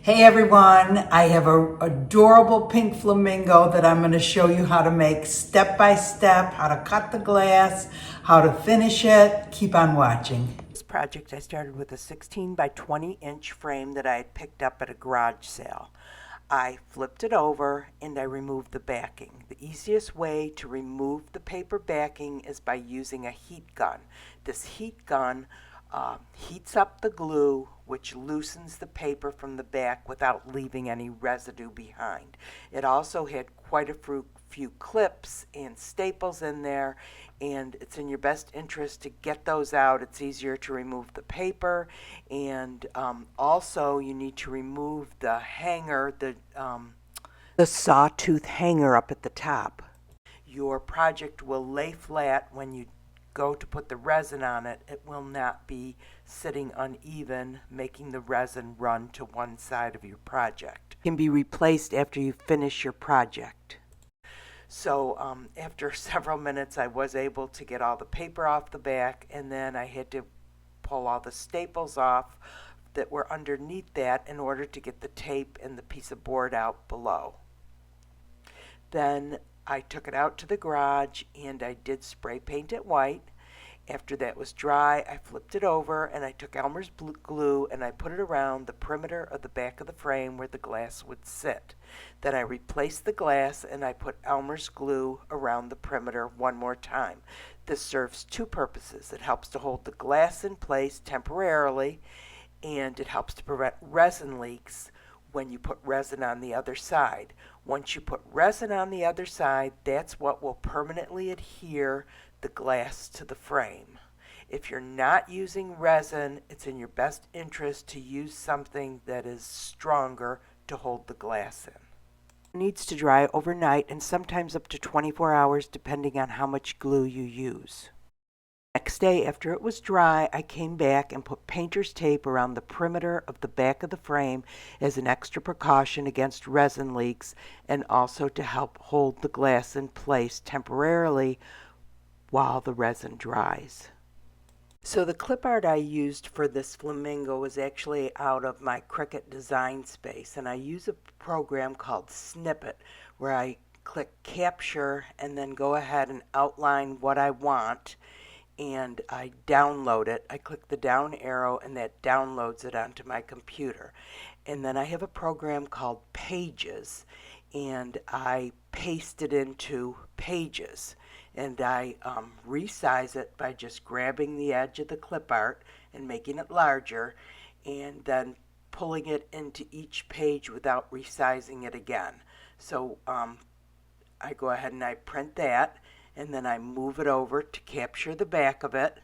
Hey everyone, I have an adorable pink flamingo that I'm going to show you how to make step by step, how to cut the glass, how to finish it. Keep on watching. This project I started with a 16 by 20 inch frame that I had picked up at a garage sale. I flipped it over and I removed the backing. The easiest way to remove the paper backing is by using a heat gun. This heat gun heats up the glue, which loosens the paper from the back without leaving any residue behind. It also had quite a few clips and staples in there, and it's in your best interest to get those out. It's easier to remove the paper, and also you need to remove the hanger, the sawtooth hanger up at the top. Your project will lay flat when you go to put the resin on it. It will not be sitting uneven, making the resin run to one side of your project. It can be replaced after you finish your project. So after several minutes I was able to get all the paper off the back, and then I had to pull all the staples off that were underneath that in order to get the tape and the piece of board out below. Then I took it out to the garage and I did spray paint it white. After that was dry, I flipped it over and I took Elmer's glue and I put it around the perimeter of the back of the frame where the glass would sit. Then I replaced the glass and I put Elmer's glue around the perimeter one more time. This serves two purposes. It helps to hold the glass in place temporarily, and it helps to prevent resin leaks when you put resin on the other side. Once you put resin on the other side, that's what will permanently adhere the glass to the frame. If you're not using resin, it's in your best interest to use something that is stronger to hold the glass in. It needs to dry overnight and sometimes up to 24 hours depending on how much glue you use. Next day, after it was dry, I came back and put painter's tape around the perimeter of the back of the frame as an extra precaution against resin leaks, and also to help hold the glass in place temporarily while the resin dries. So the clip art I used for this flamingo was actually out of my Cricut design space, and I use a program called Snippet where I click capture and then go ahead and outline what I want, and I download it. I click the down arrow and that downloads it onto my computer. And then I have a program called Pages, and I paste it into Pages, and I resize it by just grabbing the edge of the clip art and making it larger, and then pulling it into each page without resizing it again. So I go ahead and I print that, and then I move it over to capture the back of it,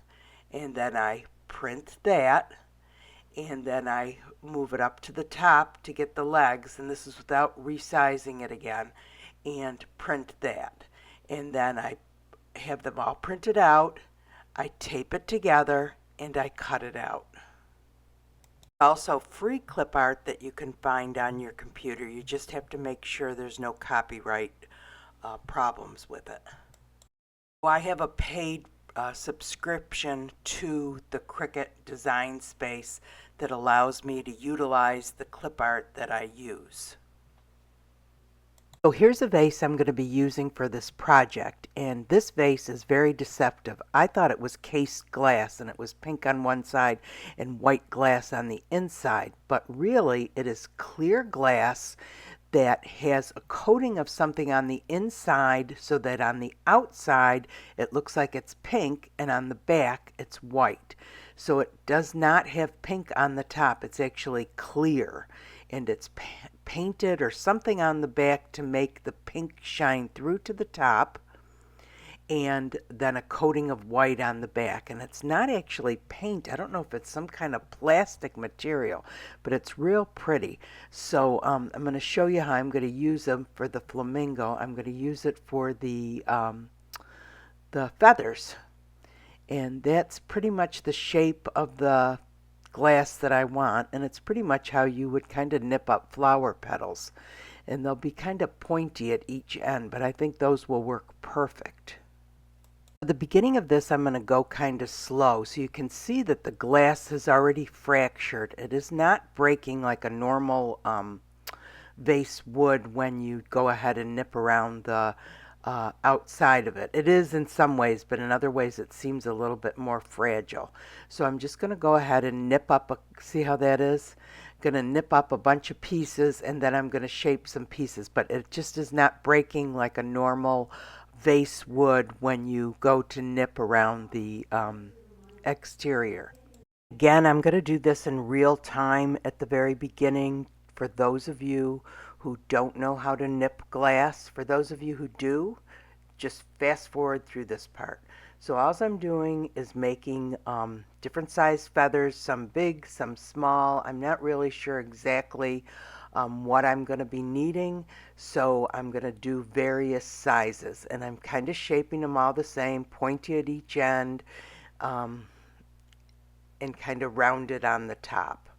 and then I print that, and then I move it up to the top to get the legs, and this is without resizing it again, and print that. And then I have them all printed out, I tape it together, and I cut it out. Also, free clip art that you can find on your computer. You just have to make sure there's no copyright problems with it. I have a paid subscription to the Cricut design space that allows me to utilize the clip art that I use. So here's a vase I'm going to be using for this project, and this vase is very deceptive. I thought it was cased glass and it was pink on one side and white glass on the inside, but really it is clear glass that has a coating of something on the inside so that on the outside it looks like it's pink and on the back it's white. So it does not have pink on the top, it's actually clear, and it's painted or something on the back to make the pink shine through to the top, and then a coating of white on the back. And it's not actually paint. I don't know if it's some kind of plastic material, but it's real pretty. So I'm going to show you how I'm going to use them for the flamingo. I'm going to use it for the feathers, and that's pretty much the shape of the glass that I want, and it's pretty much how you would kind of nip up flower petals, and they'll be kind of pointy at each end, but I think those will work perfect. the beginning of this, I'm going to go kind of slow so you can see that the glass has already fractured. It is not breaking like a normal vase would when you go ahead and nip around the outside of it. It is in some ways, but in other ways it seems a little bit more fragile. So I'm just going to go ahead and nip up, see how that is? Going to nip up a bunch of pieces, and then I'm going to shape some pieces, but it just is not breaking like a normal vase would when you go to nip around the exterior. Again, I'm going to do this in real time at the very beginning for those of you who don't know how to nip glass. For those of you who do, just fast forward through this part. So all I'm doing is making different size feathers, some big, some small. I'm not really sure exactly what I'm going to be needing, so I'm going to do various sizes, and I'm kind of shaping them all the same, pointy at each end, and kind of rounded on the top.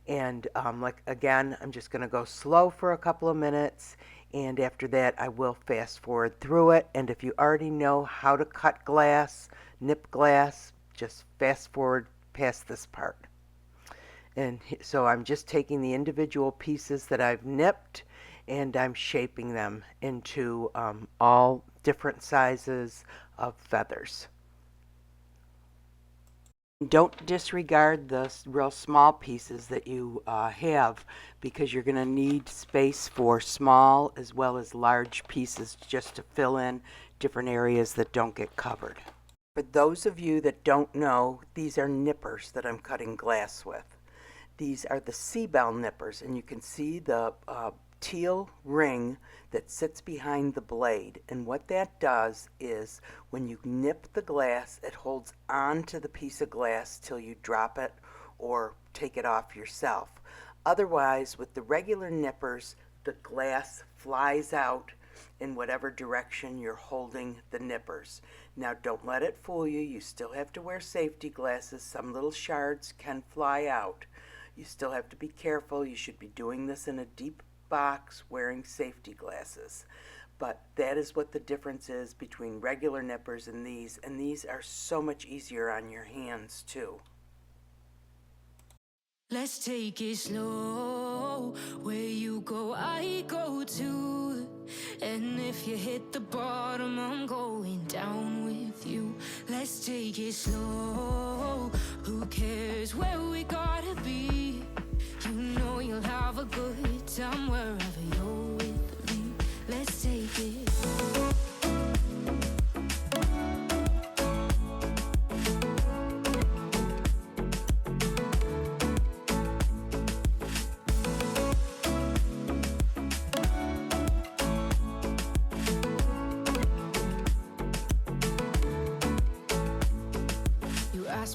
And like again, I'm just going to go slow for a couple of minutes, and after that I will fast forward through it. And if you already know how to cut glass, nip glass, just fast forward past this part. And so I'm just taking the individual pieces that I've nipped and I'm shaping them into all different sizes of feathers. Don't disregard the real small pieces that you have, because you're going to need space for small as well as large pieces just to fill in different areas that don't get covered. For those of you that don't know, these are nippers that I'm cutting glass with. These are the SEABELL nippers, and you can see the teal ring that sits behind the blade. And what that does is when you nip the glass, it holds onto the piece of glass till you drop it or take it off yourself. Otherwise, with the regular nippers, the glass flies out in whatever direction you're holding the nippers. Now, don't let it fool you. You still have to wear safety glasses. Some little shards can fly out. You still have to be careful. You should be doing this in a deep box wearing safety glasses. But that is what the difference is between regular nippers and these are so much easier on your hands too. Let's take it slow. Where you go, I go too. And if you hit the bottom, I'm going down with you. Let's take it slow. Who cares where we gotta be? You know you'll have a good time wherever you're with me. Let's take it.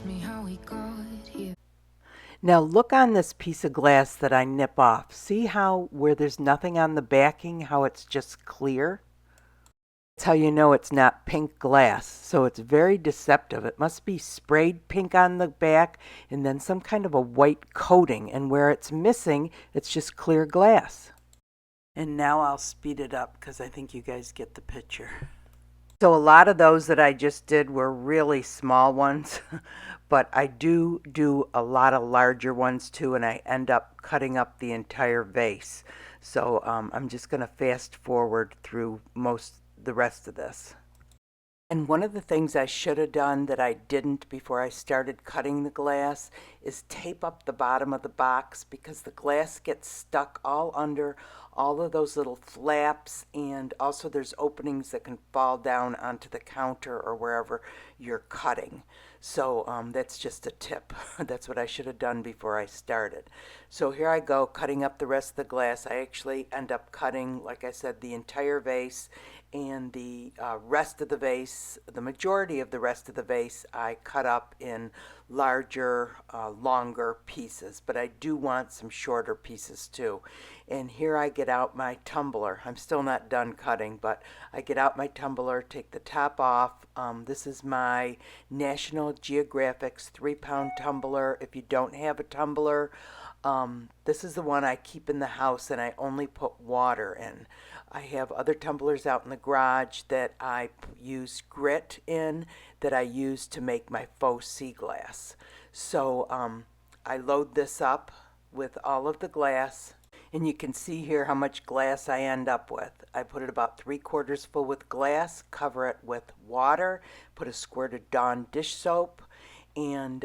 Me how we got here. Now look on this piece of glass that I nip off. See how where there's nothing on the backing, how it's just clear? That's how you know it's not pink glass. So it's very deceptive. It must be sprayed pink on the back and then some kind of a white coating, and where it's missing, it's just clear glass. And now I'll speed it up because I think you guys get the picture. So a lot of those that I just did were really small ones, but I do a lot of larger ones too, and I end up cutting up the entire vase. So I'm just going to fast forward through the rest of this. And one of the things I should have done that I didn't before I started cutting the glass is tape up the bottom of the box, because the glass gets stuck all under all of those little flaps, and also there's openings that can fall down onto the counter or wherever you're cutting. So that's just a tip. That's what I should have done before I started. So here I go cutting up the rest of the glass. I actually end up cutting, like I said, the entire vase, and the rest of the vase, the majority of the rest of the vase, I cut up in larger, longer pieces, but I do want some shorter pieces too. And here I get out my tumbler. I'm still not done cutting, but I get out my tumbler, take the top off. This is my National Geographic's 3-pound tumbler. If you don't have a tumbler, This is the one I keep in the house and I only put water in. I have other tumblers out in the garage that I use grit in that I use to make my faux sea glass. So I load this up with all of the glass, and you can see here how much glass I end up with. I put it about 3/4 full with glass, cover it with water, put a squirt of Dawn dish soap, and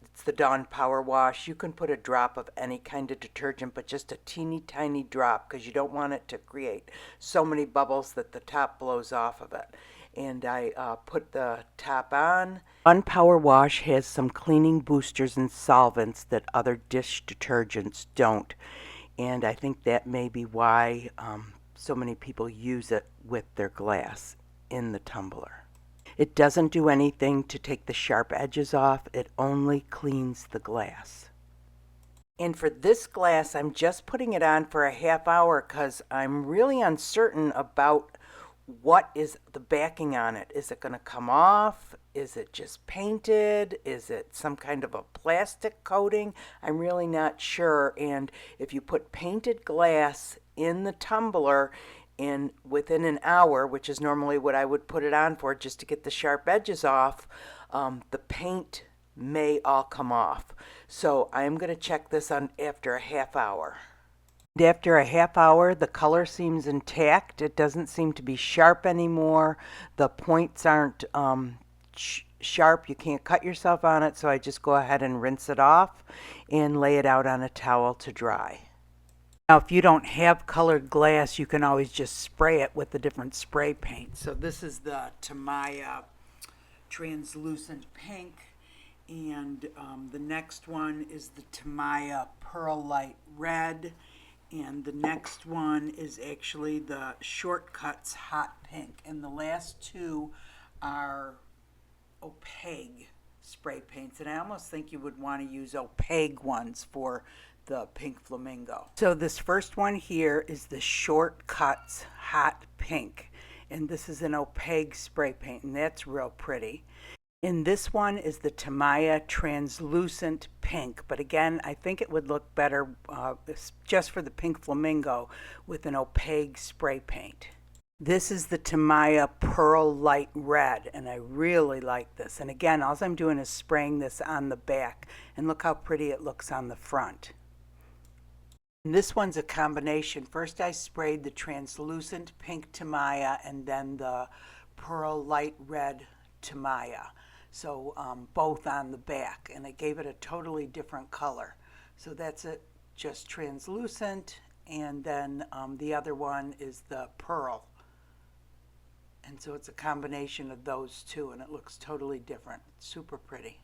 it's the Dawn Power Wash. You can put a drop of any kind of detergent, but just a teeny tiny drop because you don't want it to create so many bubbles that the top blows off of it. And I put the top on. Dawn Power Wash has some cleaning boosters and solvents that other dish detergents don't. And I think that may be why so many people use it with their glass in the tumbler. It doesn't do anything to take the sharp edges off. It only cleans the glass. And for this glass, I'm just putting it on for a half hour because I'm really uncertain about what is the backing on it. Is it going to come off? Is it just painted? Is it some kind of a plastic coating? I'm really not sure. And if you put painted glass in the tumbler within an hour, which is normally what I would put it on for just to get the sharp edges off, the paint may all come off. So I'm going to check this on after a half hour. And after a half hour, the color seems intact. It doesn't seem to be sharp anymore. The points aren't sharp. You can't cut yourself on it, so I just go ahead and rinse it off and lay it out on a towel to dry. Now, if you don't have colored glass, you can always just spray it with the different spray paint. So this is the TAMIYA translucent pink, and the next one is the TAMIYA pearl light red, and the next one is actually the Shortcuts hot pink, and the last two are opaque spray paints, and I almost think you would want to use opaque ones for the pink flamingo. So this first one here is the Shortcuts hot pink, and this is an opaque spray paint, and that's real pretty. And this one is the TAMIYA translucent pink, but again, I think it would look better just for the pink flamingo with an opaque spray paint. This is the TAMIYA pearl light red, and I really like this. And again, all I'm doing is spraying this on the back, and look how pretty it looks on the front. And this one's a combination. First I sprayed the translucent pink TAMIYA and then the pearl light red TAMIYA. So both on the back, and it gave it a totally different color. So that's it, just translucent, and then the other one is the pearl. And so it's a combination of those two, and it looks totally different. It's super pretty.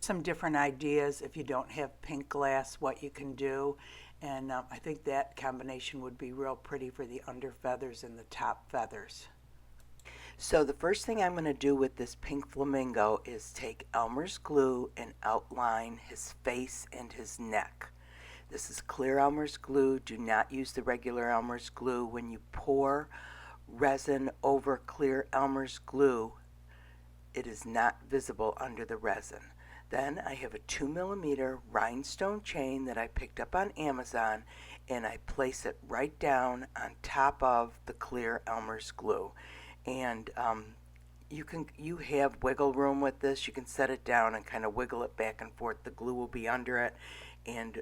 Some different ideas if you don't have pink glass, what you can do. And I think that combination would be real pretty for the under feathers and the top feathers. So the first thing I'm going to do with this pink flamingo is take Elmer's glue and outline his face and his neck. This is clear Elmer's glue. Do not use the regular Elmer's glue. When you pour resin over clear Elmer's glue, it is not visible under the resin. Then I have a 2mm rhinestone chain that I picked up on Amazon, and I place it right down on top of the clear Elmer's glue. And you have wiggle room with this. You can set it down and kind of wiggle it back and forth. The glue will be under it, and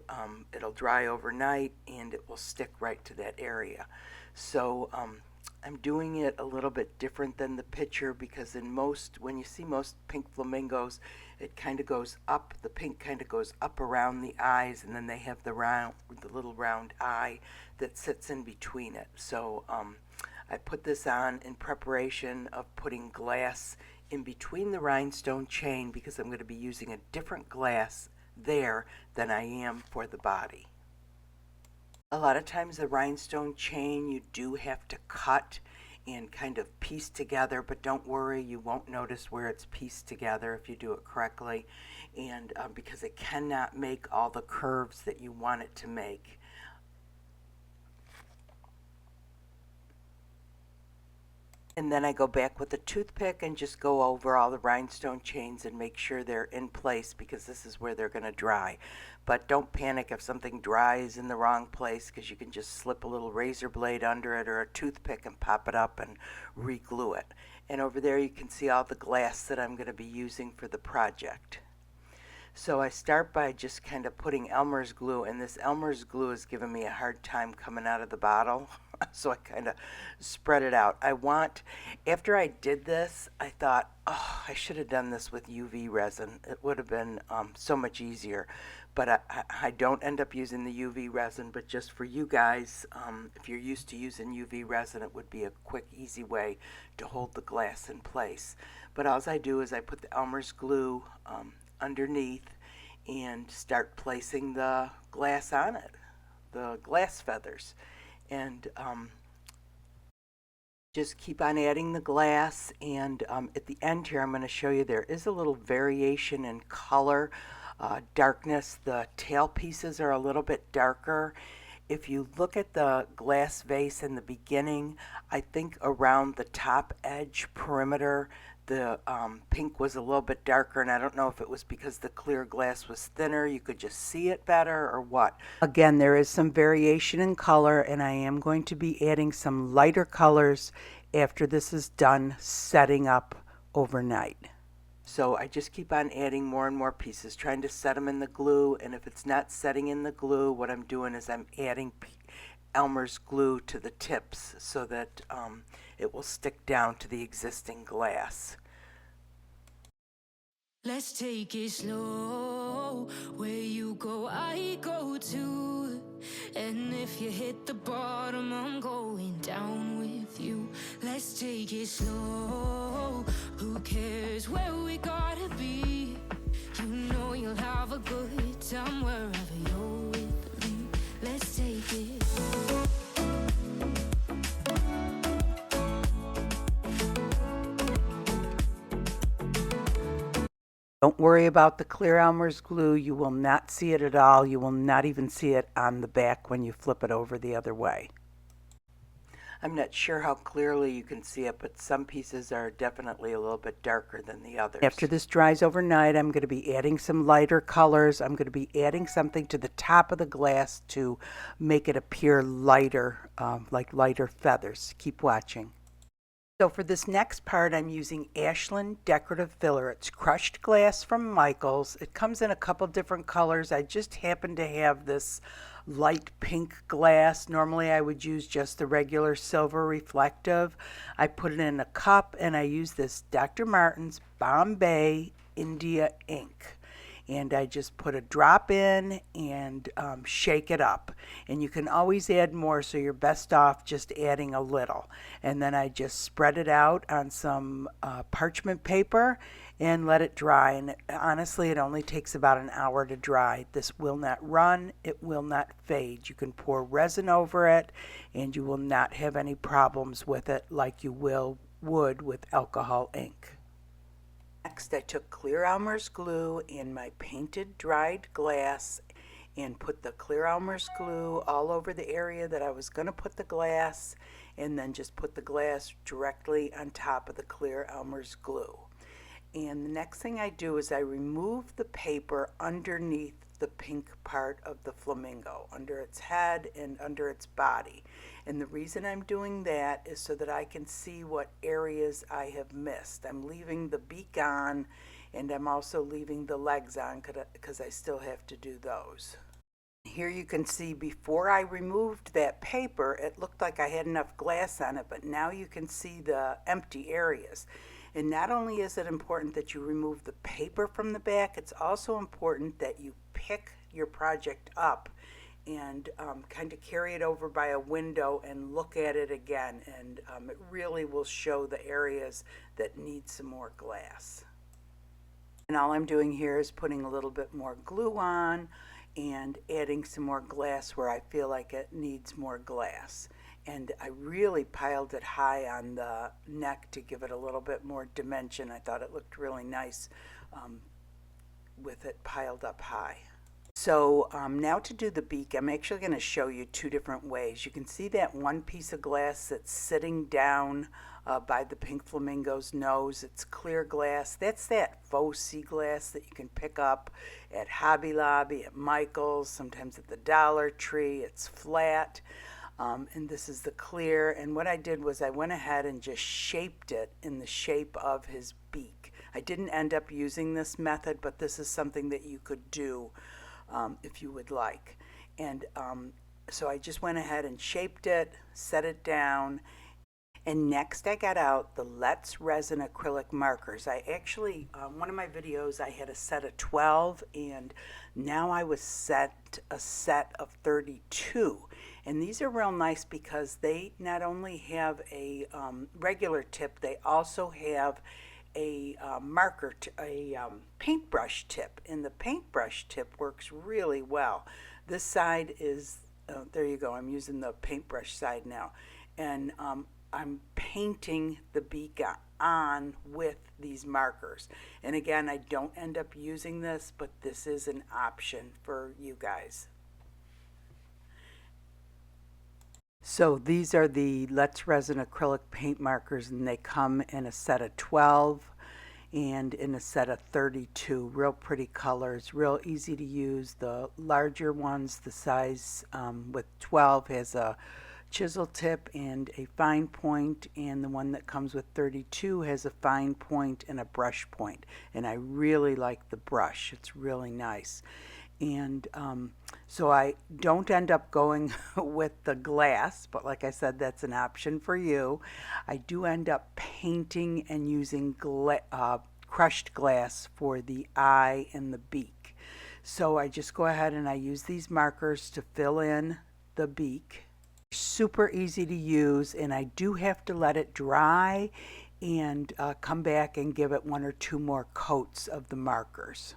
it'll dry overnight, and it will stick right to that area. So I'm doing it a little bit different than the picture, because when you see most pink flamingos, it kind of goes up, the pink kind of goes up around the eyes, and then they have the little round eye that sits in between it. So I put this on in preparation of putting glass in between the rhinestone chain, because I'm going to be using a different glass there than I am for the body. A lot of times the rhinestone chain you do have to cut and kind of piece together, but don't worry, you won't notice where it's pieced together if you do it correctly, and because it cannot make all the curves that you want it to make. And then I go back with a toothpick and just go over all the rhinestone chains and make sure they're in place, because this is where they're going to dry. But don't panic if something dries in the wrong place, because you can just slip a little razor blade under it or a toothpick and pop it up and re-glue it. And over there you can see all the glass that I'm going to be using for the project. So I start by just kind of putting Elmer's glue, and this Elmer's glue is giving me a hard time coming out of the bottle. So I kind of spread it out. After I did this, I thought, oh, I should have done this with UV resin. It would have been so much easier. But I don't end up using the UV resin, but just for you guys, if you're used to using UV resin, it would be a quick, easy way to hold the glass in place. But all I do is I put the Elmer's glue underneath and start placing the glass on it, the glass feathers, and just keep on adding the glass. And at the end here I'm going to show you there is a little variation in color, darkness. The tail pieces are a little bit darker. If you look at the glass vase in the beginning, I think around the top edge perimeter the pink was a little bit darker, and I don't know if it was because the clear glass was thinner, you could just see it better, or what. Again, there is some variation in color, and I am going to be adding some lighter colors after this is done setting up overnight. So I just keep on adding more and more pieces, trying to set them in the glue, and if it's not setting in the glue, what I'm doing is I'm adding Elmer's glue to the tips so that it will stick down to the existing glass. Let's take it slow. Where you go, I go too. And if you hit the bottom, I'm going down with you. Let's take it slow. Who cares where we gotta be? You know you'll have a good time wherever you're with me. Let's take it. Don't worry about the clear Elmer's glue. You will not see it at all. You will not even see it on the back when you flip it over the other way. I'm not sure how clearly you can see it, but some pieces are definitely a little bit darker than the others. After this dries overnight, I'm going to be adding some lighter colors. I'm going to be adding something to the top of the glass to make it appear lighter, like lighter feathers. Keep watching. So for this next part, I'm using Ashland Decorative Filler. It's crushed glass from Michaels. It comes in a couple different colors. I just happen to have this light pink glass. Normally I would use just the regular silver reflective. I put it in a cup, and I use this Dr. Martin's Bombay India ink. And I just put a drop in and shake it up. And you can always add more, so you're best off just adding a little. And then I just spread it out on some parchment paper and let it dry. And honestly, it only takes about an hour to dry. This will not run. It will not fade. You can pour resin over it, and you will not have any problems with it like you would with alcohol ink. Next, I took clear Elmer's glue in my painted dried glass and put the clear Elmer's glue all over the area that I was going to put the glass, and then just put the glass directly on top of the clear Elmer's glue. And the next thing I do is I remove the paper underneath the pink part of the flamingo, under its head and under its body. And the reason I'm doing that is so that I can see what areas I have missed. I'm leaving the beak on, and I'm also leaving the legs on because I still have to do those. Here you can see before I removed that paper, it looked like I had enough glass on it, but now you can see the empty areas. And not only is it important that you remove the paper from the back, it's also important that you pick your project up and kind of carry it over by a window and look at it again. And it really will show the areas that need some more glass. And all I'm doing here is putting a little bit more glue on and adding some more glass where I feel like it needs more glass. And I really piled it high on the neck to give it a little bit more dimension. I thought it looked really nice with it piled up high. So now to do the beak, I'm actually going to show you two different ways. You can see that one piece of glass that's sitting down by the pink flamingo's nose. It's clear glass. That's that faux sea glass that you can pick up at Hobby Lobby, at Michael's, sometimes at the Dollar Tree. It's flat. And this is the clear. And what I did was I went ahead and just shaped it in the shape of his beak. I didn't end up using this method, but this is something that you could do if you would like. And so I just went ahead and shaped it, set it down, and next I got out the Let's Resin acrylic markers. I actually, one of my videos, I had a set of 12, and now I was set a set of 32. And these are real nice because they not only have a regular tip, they also have a paintbrush tip, and the paintbrush tip works really well. This side is, there you go, I'm using the paintbrush side now, and I'm painting the beak on with these markers. And again, I don't end up using this, but this is an option for you guys. So these are the Let's Resin acrylic paint markers, and they come in a set of 12 and in a set of 32. Real pretty colors, real easy to use. The larger ones, the size with 12 has a chisel tip and a fine point, and the one that comes with 32 has a fine point and a brush point. And I really like the brush. It's really nice. And so I don't end up going with the glass, but like I said, that's an option for you. I do end up painting and using crushed glass for the eye and the beak. So I just go ahead and I use these markers to fill in the beak. Super easy to use, and I do have to let it dry and come back and give it one or two more coats of the markers.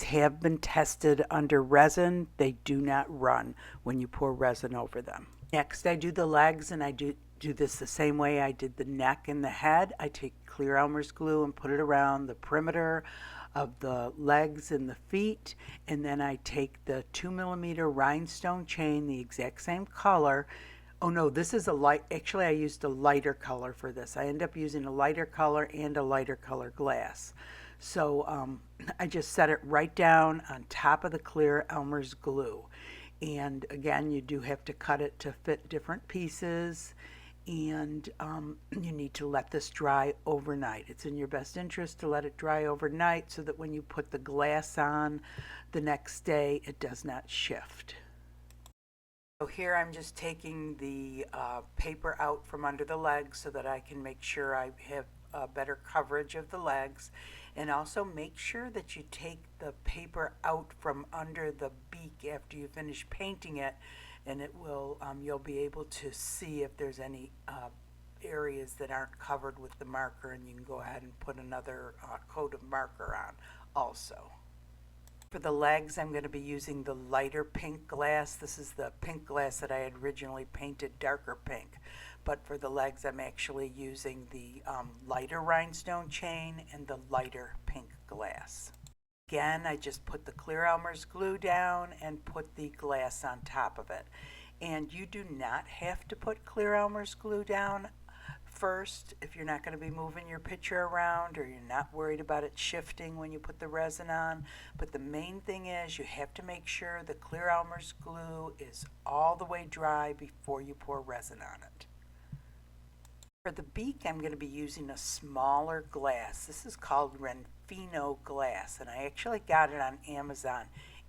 Have been tested under resin. They do not run when you pour resin over them. Next, I do the legs, and I do this the same way I did the neck and the head. I take clear Elmer's glue and put it around the perimeter of the legs and the feet, and then I take the 2mm rhinestone chain, the exact same color. Oh no, this is a light, actually I used a lighter color for this. I end up using a lighter color and a lighter color glass. So I just set it right down on top of the clear Elmer's glue. And again, you do have to cut it to fit different pieces, and you need to let this dry overnight. It's in your best interest to let it dry overnight so that when you put the glass on the next day, it does not shift. So here I'm just taking the paper out from under the legs so that I can make sure I have better coverage of the legs, and also make sure that you take the paper out from under the beak after you finish painting it, and it will you'll be able to see if there's any areas that aren't covered with the marker, and you can go ahead and put another coat of marker on also. For the legs, I'm going to be using the lighter pink glass. This is the pink glass that I had originally painted darker pink. But for the legs, I'm actually using the lighter rhinestone chain and the lighter pink glass. Again, I just put the clear Elmer's glue down and put the glass on top of it. And you do not have to put clear Elmer's glue down first if you're not going to be moving your picture around, or you're not worried about it shifting when you put the resin on. But the main thing is you have to make sure the clear Elmer's glue is all the way dry before you pour resin on it. For the beak, I'm going to be using a smaller glass. This is called Renfino glass, and I actually got it on Amazon,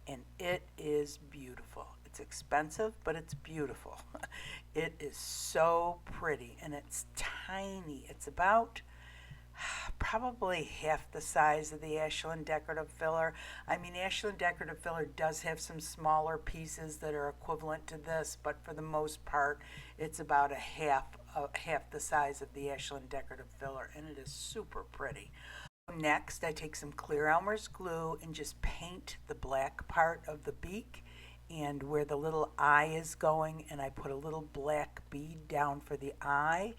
and it is beautiful. It's expensive, but it's beautiful. It is so pretty, and it's tiny. It's about probably half the size of the Ashland decorative filler. I mean, Ashland decorative filler does have some smaller pieces that are equivalent to this, but for the most part, it's about half the size of the Ashland decorative filler, and it is super pretty. Next, I take some clear Elmer's glue and just paint the black part of the beak and where the little eye is going, and I put a little black bead down for the eye,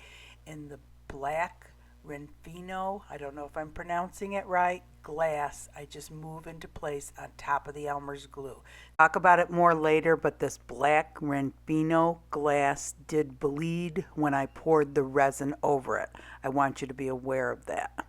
and the black Renfino, I don't know if I'm pronouncing it right, glass, I just move into place on top of the Elmer's glue. Talk about it more later, but this black Renfino glass did bleed when I poured the resin over it. I want you to be aware of that.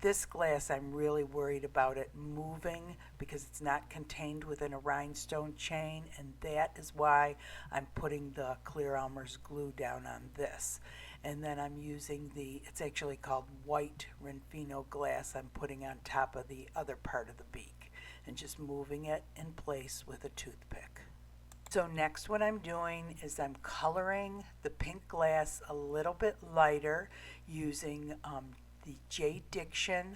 This glass, I'm really worried about it moving because it's not contained within a rhinestone chain, and that is why I'm putting the clear Elmer's glue down on this. And then I'm using it's actually called white Renfino glass I'm putting on top of the other part of the beak and just moving it in place with a toothpick. So next what I'm doing is I'm coloring the pink glass a little bit lighter using the J. Diction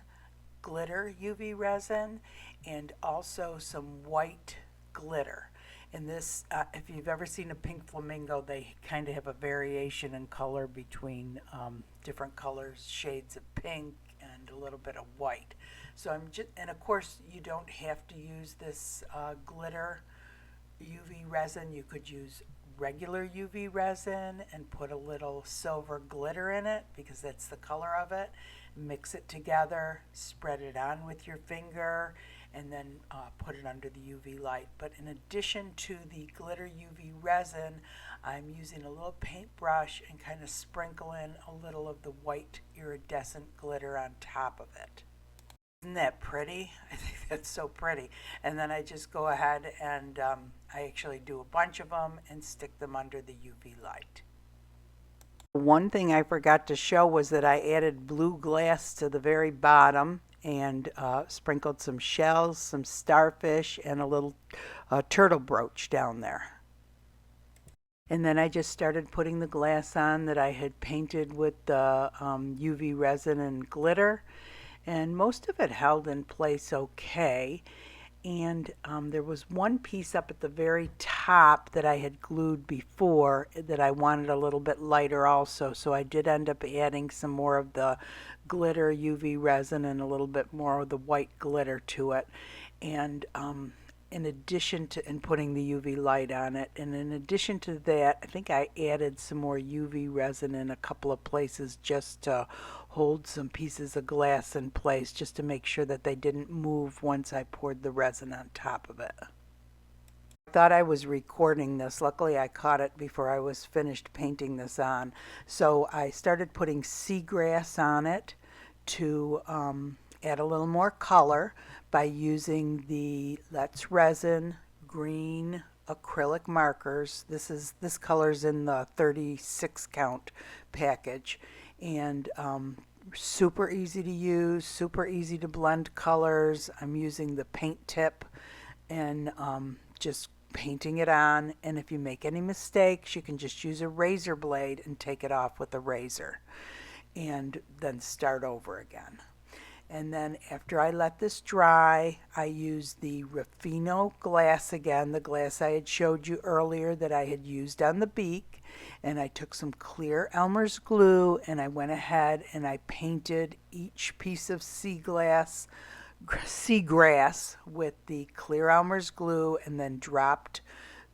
glitter UV resin and also some white glitter. And this, if you've ever seen a pink flamingo, they kind of have a variation in color between different colors, shades of pink and a little bit of white. So I'm just, and of course you don't have to use this glitter UV resin. You could use regular UV resin and put a little silver glitter in it because that's the color of it. Mix it together, spread it on with your finger, and then put it under the UV light. But in addition to the glitter UV resin, I'm using a little paintbrush and kind of sprinkle in a little of the white iridescent glitter on top of it. Isn't that pretty? I think that's so pretty. And then I just go ahead and I actually do a bunch of them and stick them under the UV light. One thing I forgot to show was that I added blue glass to the very bottom and sprinkled some shells, some starfish, and a little turtle brooch down there. And then I just started putting the glass on that I had painted with the UV resin and glitter. And most of it held in place okay. And there was one piece up at the very top that I had glued before that I wanted a little bit lighter also. So I did end up adding some more of the glitter UV resin and a little bit more of the white glitter to it. And in addition to, and putting the UV light on it. And in addition to that, I think I added some more UV resin in a couple of places just to hold some pieces of glass in place, just to make sure that they didn't move once I poured the resin on top of it. I thought I was recording this. Luckily I caught it before I was finished painting this on. So I started putting seagrass on it to add a little more color by using the Let's Resin green acrylic markers. This color's in the 36 count package, and super easy to use, super easy to blend colors. I'm using the paint tip and just painting it on, and if you make any mistakes you can just use a razor blade and take it off with a razor and then start over again. And then after I let this dry, I use the Renfino glass again, the glass I had showed you earlier that I had used on the beak. And I took some clear Elmer's glue and I went ahead and I painted each piece of seagrass with the clear Elmer's glue, and then dropped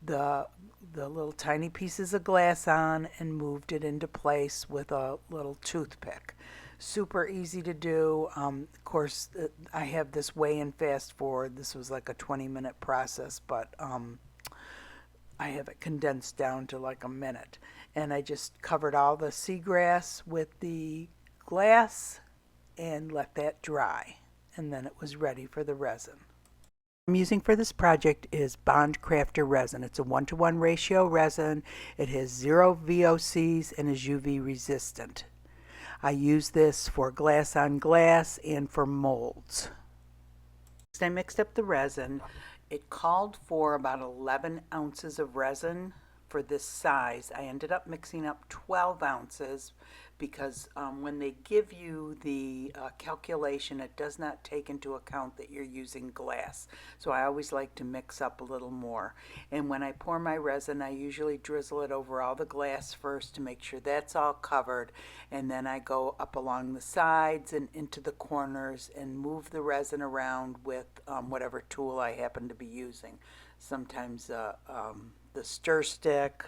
the little tiny pieces of glass on and moved it into place with a little toothpick. Super easy to do. Of course, I have this way in fast forward. This was like a 20-minute process, but I have it condensed down to like a minute. And I just covered all the seagrass with the glass and let that dry. And then it was ready for the resin. I'm using for this project is Bond Craftor resin. It's a 1-to-1 ratio resin. It has 0 VOCs and is UV resistant. I use this for glass on glass and for molds. Next, I mixed up the resin. It called for about 11 ounces of resin for this size. I ended up mixing up 12 ounces because when they give you the calculation, it does not take into account that you're using glass. So I always like to mix up a little more. And when I pour my resin, I usually drizzle it over all the glass first to make sure that's all covered. And then I go up along the sides and into the corners and move the resin around with whatever tool I happen to be using. Sometimes the stir stick,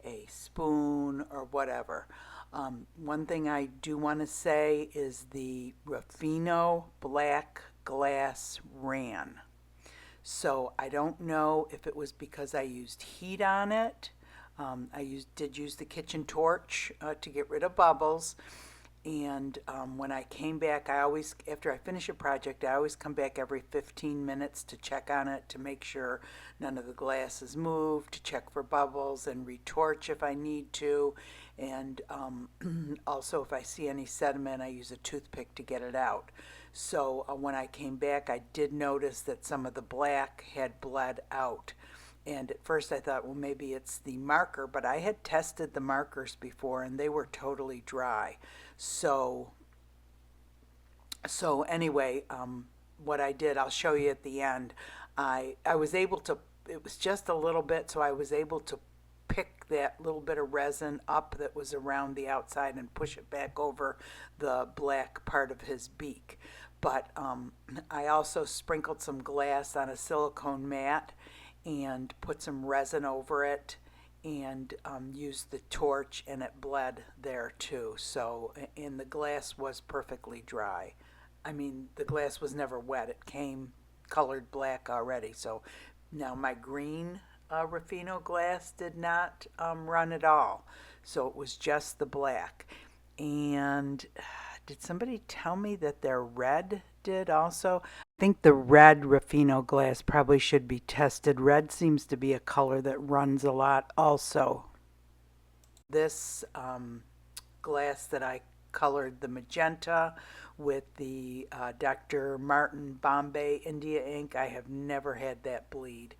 a spoon, or whatever. One thing I do want to say is the Ruffino Black Glass ran. So I don't know if it was because I used heat on it. Did use the kitchen torch to get rid of bubbles. And when I came back, after I finish a project, I always come back every 15 minutes to check on it to make sure none of the glass is moved, to check for bubbles and retorch if I need to. And also if I see any sediment, I use a toothpick to get it out. So when I came back, I did notice that some of the black had bled out. And at first I thought, well, maybe it's the marker, but I had tested the markers before and they were totally dry. So anyway, what I did, I'll show you at the end. I was able to, it was just a little bit, so I was able to pick that little bit of resin up that was around the outside and push it back over the black part of his beak. But I also sprinkled some glass on a silicone mat and put some resin over it and used the torch, and it bled there too. So, and the glass was perfectly dry. I mean, the glass was never wet. It came colored black already. So now my green Ruffino glass did not run at all. So it was just the black. And did somebody tell me that their red did also? I think the red Ruffino glass probably should be tested. Red seems to be a color that runs a lot also. This glass that I colored the magenta with the Dr. Martin Bombay India ink, I have never had that bleed.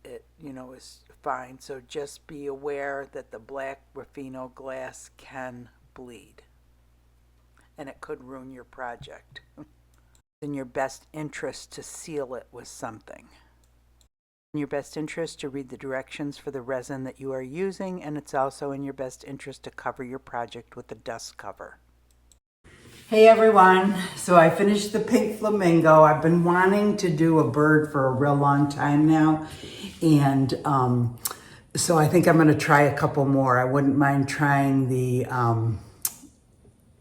It, is fine. So just be aware that the black Ruffino glass can bleed, and it could ruin your project. In your best interest to seal it with something. In your best interest to read the directions for the resin that you are using, and it's also in your best interest to cover your project with a dust cover. Hey everyone, so I finished the pink flamingo. I've been wanting to do a bird for a real long time now, and so I think I'm going to try a couple more. I wouldn't mind trying the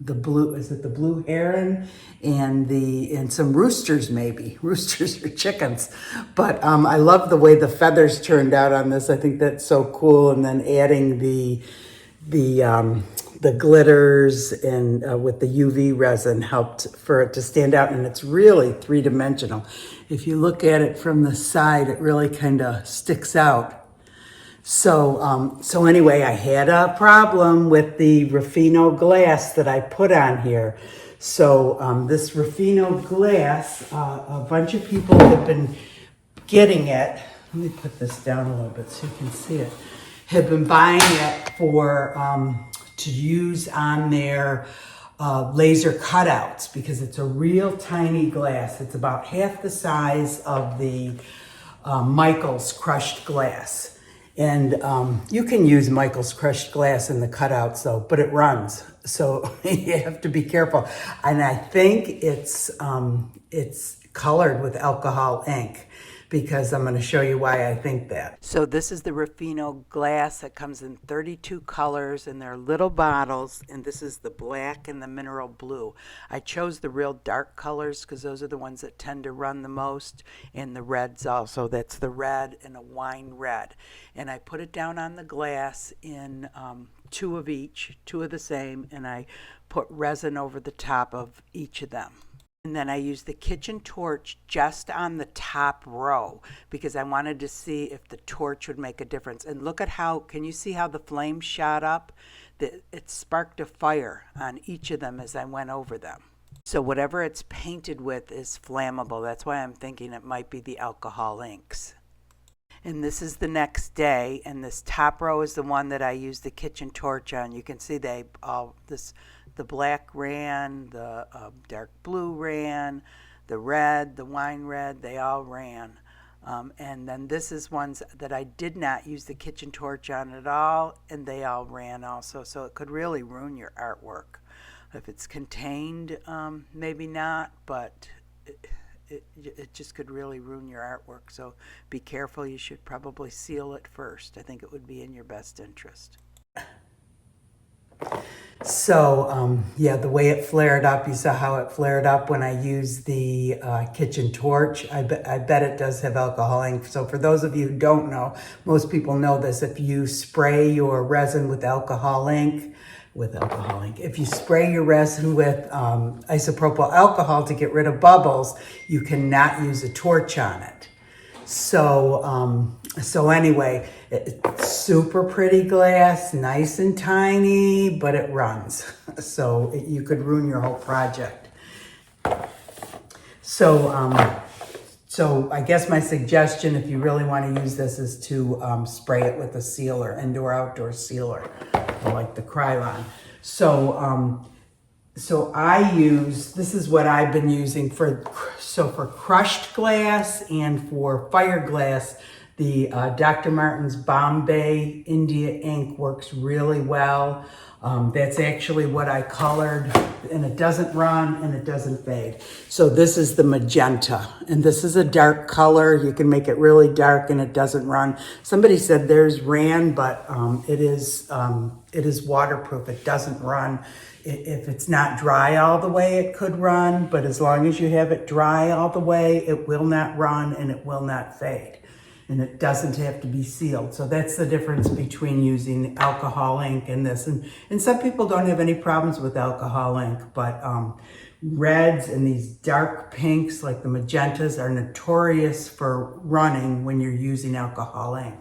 blue, is it the blue heron, and some roosters maybe, roosters or chickens. But I love the way the feathers turned out on this. I think that's so cool. And then adding the glitters and with the UV resin helped for it to stand out, and it's really three-dimensional. If you look at it from the side, it really kind of sticks out. So anyway, I had a problem with the Ruffino glass that I put on here. So this Ruffino glass, a bunch of people have been getting it. Let me put this down a little bit so you can see it. Have been buying it for to use on their laser cutouts, because it's a real tiny glass. It's about half the size of the Michael's crushed glass. And you can use Michael's crushed glass in the cutouts though, but it runs. So you have to be careful. And I think it's colored with alcohol ink, because I'm going to show you why I think that. So this is the Ruffino glass that comes in 32 colors, and they're little bottles, and this is the black and the mineral blue. I chose the real dark colors because those are the ones that tend to run the most, and the reds also. That's the red and a wine red. And I put it down on the glass in two of each, two of the same, and I put resin over the top of each of them. And then I used the kitchen torch just on the top row because I wanted to see if the torch would make a difference. And look at how, can you see how the flame shot up? It sparked a fire on each of them as I went over them. So whatever it's painted with is flammable. That's why I'm thinking it might be the alcohol inks. And this is the next day, and this top row is the one that I used the kitchen torch on. You can see the black ran, the dark blue ran, the red, the wine red, they all ran. And then this is ones that I did not use the kitchen torch on at all, and they all ran also. So it could really ruin your artwork. If it's contained, maybe not, but it just could really ruin your artwork. So be careful. You should probably seal it first. I think it would be in your best interest. So, yeah, the way it flared up, you saw how it flared up when I used the kitchen torch. I bet it does have alcohol ink. So for those of you who don't know, most people know this. If you spray your resin with alcohol ink, if you spray your resin with isopropyl alcohol to get rid of bubbles, you cannot use a torch on it. So anyway, it's super pretty glass, nice and tiny, but it runs. So you could ruin your whole project. So I guess my suggestion, if you really want to use this, is to spray it with a sealer, indoor-outdoor sealer, like the Krylon. So I use, this is what I've been using for crushed glass and for fire glass, the Dr. Martin's Bombay India ink works really well. That's actually what I colored, and it doesn't run and it doesn't fade. So this is the magenta, and this is a dark color. You can make it really dark and it doesn't run. Somebody said theirs ran, but it is waterproof. It doesn't run. If it's not dry all the way, it could run, but as long as you have it dry all the way, it will not run and it will not fade. And it doesn't have to be sealed. So that's the difference between using alcohol ink and this. And some people don't have any problems with alcohol ink, but reds and these dark pinks like the magentas are notorious for running when you're using alcohol ink.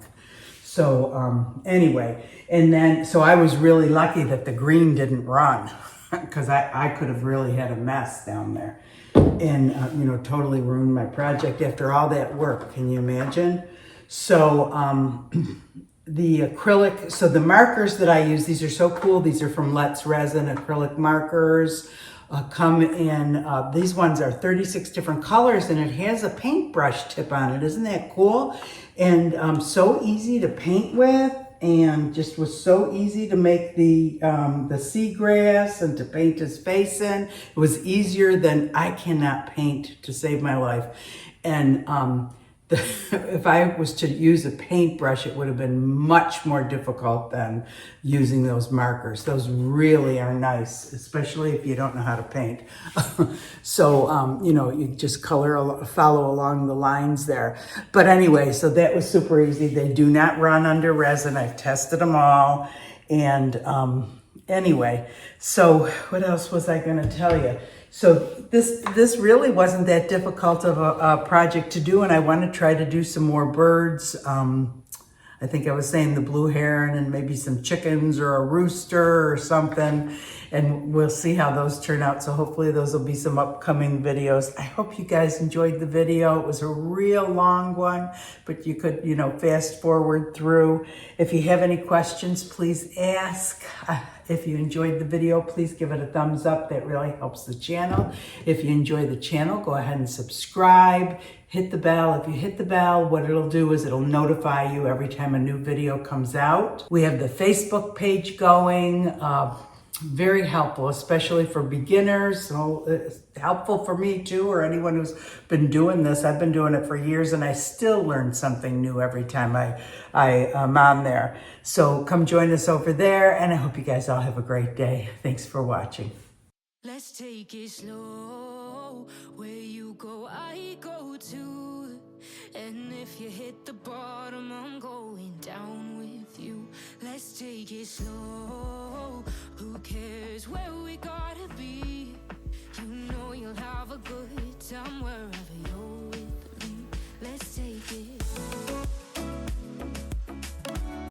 So anyway, and then, so I was really lucky that the green didn't run because I could have really had a mess down there and, totally ruined my project after all that work. Can you imagine? So the acrylic, so the markers that I use, these are so cool. These are from Let's Resin acrylic markers. Come in, these ones are 36 different colors and it has a paintbrush tip on it. Isn't that cool? And so easy to paint with, and just was so easy to make the seagrass and to paint his face in. It was easier than, I cannot paint to save my life. And if I was to use a paintbrush, it would have been much more difficult than using those markers. Those really are nice, especially if you don't know how to paint. So, you just follow along the lines there. But anyway, so that was super easy. They do not run under resin. I've tested them all. And anyway, so what else was I going to tell you? So this really wasn't that difficult of a project to do, and I want to try to do some more birds. I think I was saying the blue heron and maybe some chickens or a rooster or something, and we'll see how those turn out. So hopefully those will be some upcoming videos. I hope you guys enjoyed the video. It was a real long one, but you could, fast forward through. If you have any questions, please ask. If you enjoyed the video, please give it a thumbs up. That really helps the channel. If you enjoy the channel, go ahead and subscribe. Hit the bell. If you hit the bell, what it'll do is it'll notify you every time a new video comes out. We have the Facebook page going. Very helpful, especially for beginners. So it's helpful for me too, or anyone who's been doing this. I've been doing it for years and I still learn something new every time I'm on there. So come join us over there, and I hope you guys all have a great day. Thanks for watching. Let's take it slow. Where you go, I go too. And if you hit the bottom, I'm going down with you. Let's take it slow. Who cares where we gotta be? You know you'll have a good